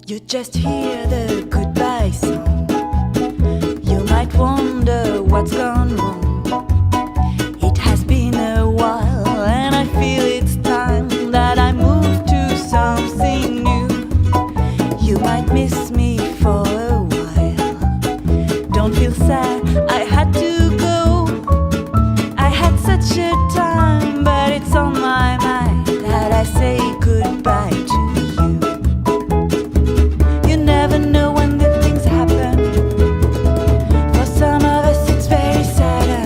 You just hear the goodbye song. You might wonder what's gone wrong. It has been a while and I feel it's time that I move to something new. You might miss me for a while. Don't feel sad, I had to go. I had such a time, but it's on my mind that I say goodbye to you. You never know when the things happen. For some of us it's very sad.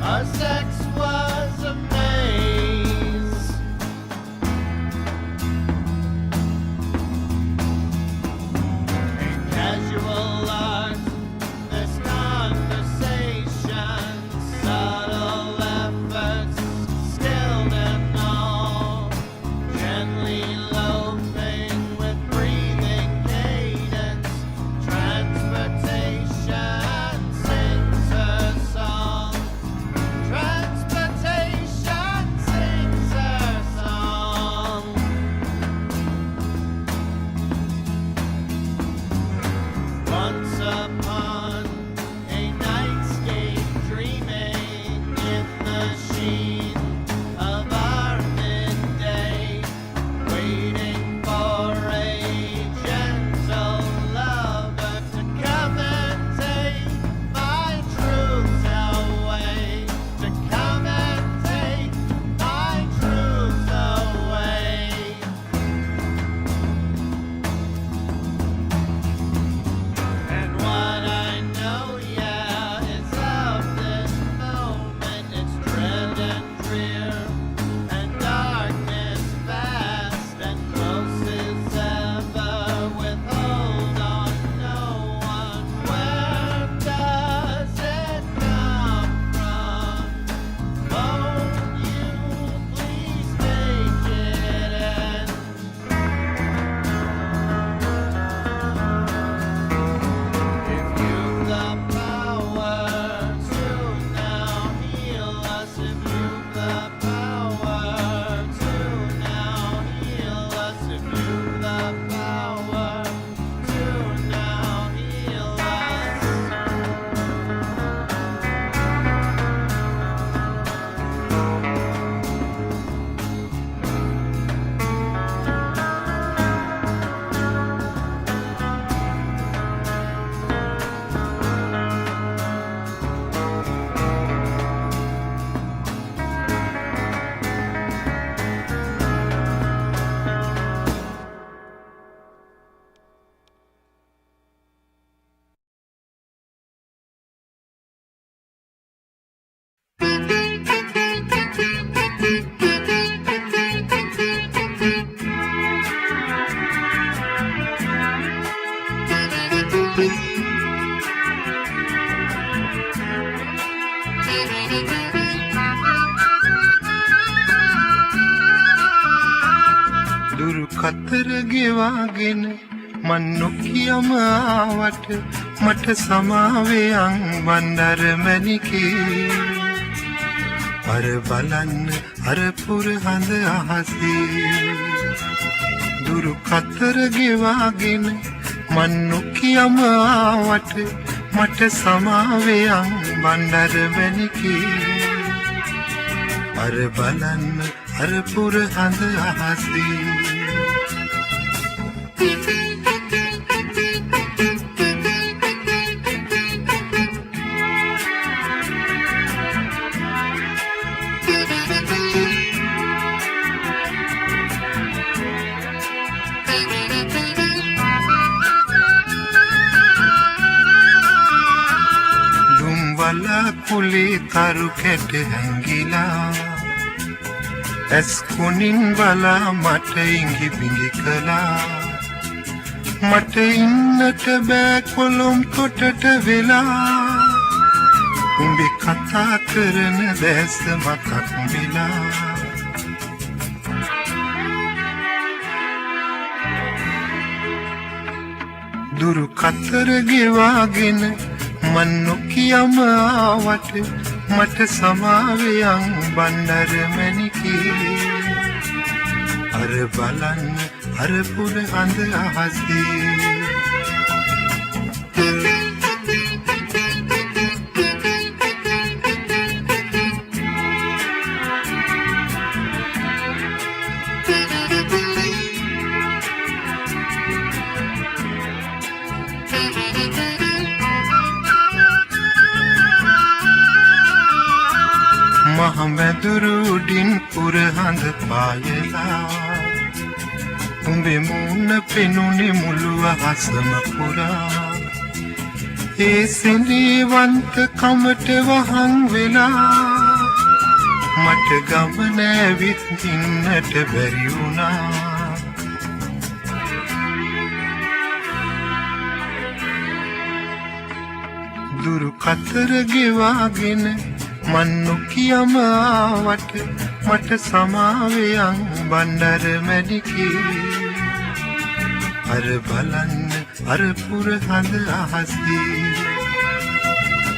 Our sex was a maze. In casual art, this conversation, subtle efforts, skilled and all, gently loafing with breathing cadence, transportation sings her song. Transportation sings her song. Once upon a nightscape, dreaming in the sheen of our midday, waiting for a gentle lover to come and take my truths away, to come and take my truths away. And what I know, yeah, is of this moment. It's dread and drear, and darkness fast and close as ever. Withhold on no one. Where does it come from? Won't you please make it end? If you've the power to now heal us, if you've the power to now heal us, if you've the power to now heal us. දුරු කතර ගෙවාගෙන මන් නොකියම ආවට මට සමාවේ අං බණ්ඩර මැණිකේ අර බලන්න අර පුර හඳ අහසේ දුරු කතර ගෙවාගෙන මන් නොකියම ආවට මට සමාවේ අං බණ්ඩර මැණිකේ අර බලන්න අර පුර හඳ අහසේ දුම්වල කුලේ තරු කැට හැංගිලා ඇස් කුණින් බලා මට ඉඟි බිඟි කළා මට ඉන්නට බෑ කොළොම් කොටට වෙලා උඹේ කතා කරන දැස මතක් වෙලා දුරු කතර ගෙවාගෙන මන් නොකියම ආවට මට සමාවේ අං බණ්ඩර මැණිකේ අර බලන්න අර පුර හඳ අහසේ මහමැදුරුඩින් පුරහඳ පායලා උඹේ මූණ පෙනුනේ මුළු අහසම පුරා ඒ සිඳීවන්ත කමට වහන් වෙලා මට ගමන විඳින්නට බැරි වුණා දුරු කතර ගෙවාගෙන මන් නොකියම ආවට මට සමාවෙයන් බණ්ඩර මැණිකේ අර බලන්න අර පුර හඳ අහසේ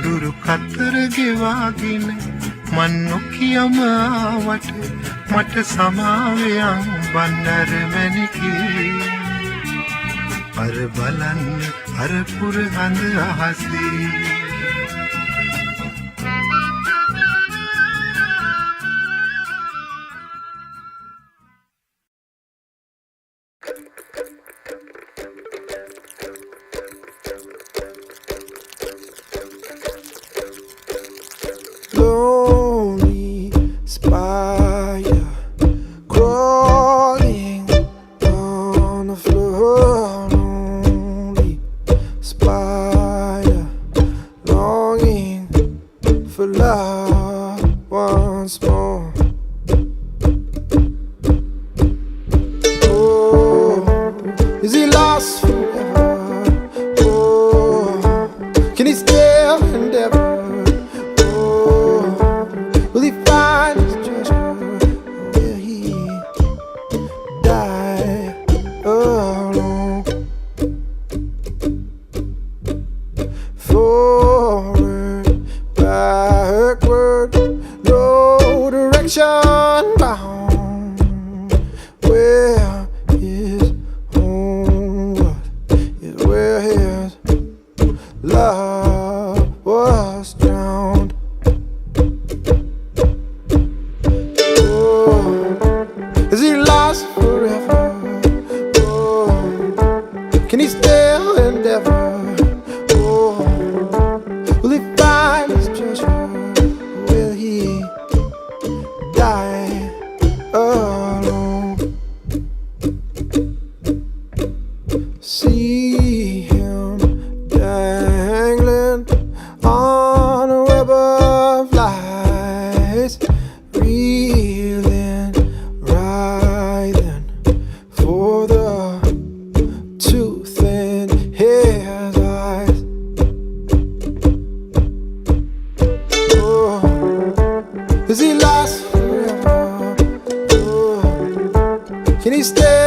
දුරු කතර ගෙවාගෙන මන් නොකියම ආවට මට සමාවෙයන් බණ්ඩර මැණිකේ අර බලන්න අර පුර හඳ අහසේ Lonely spire crawling on the floor. Lonely spire longing for love once more. Oh, is he lost forever? Oh, can he still endeavor? Will he find his treasure? Or will he die alone? Forward, backward, no direction bound. Where is home? What is where his love was drowned? Is he lost forever? Oh, can he still endeavor? Oh, will he find his treasure? Will he die alone? See him dangling on a web of lies, reeling, writhing for the tooth in his eyes. Oh, is he lost forever? Oh, can he stay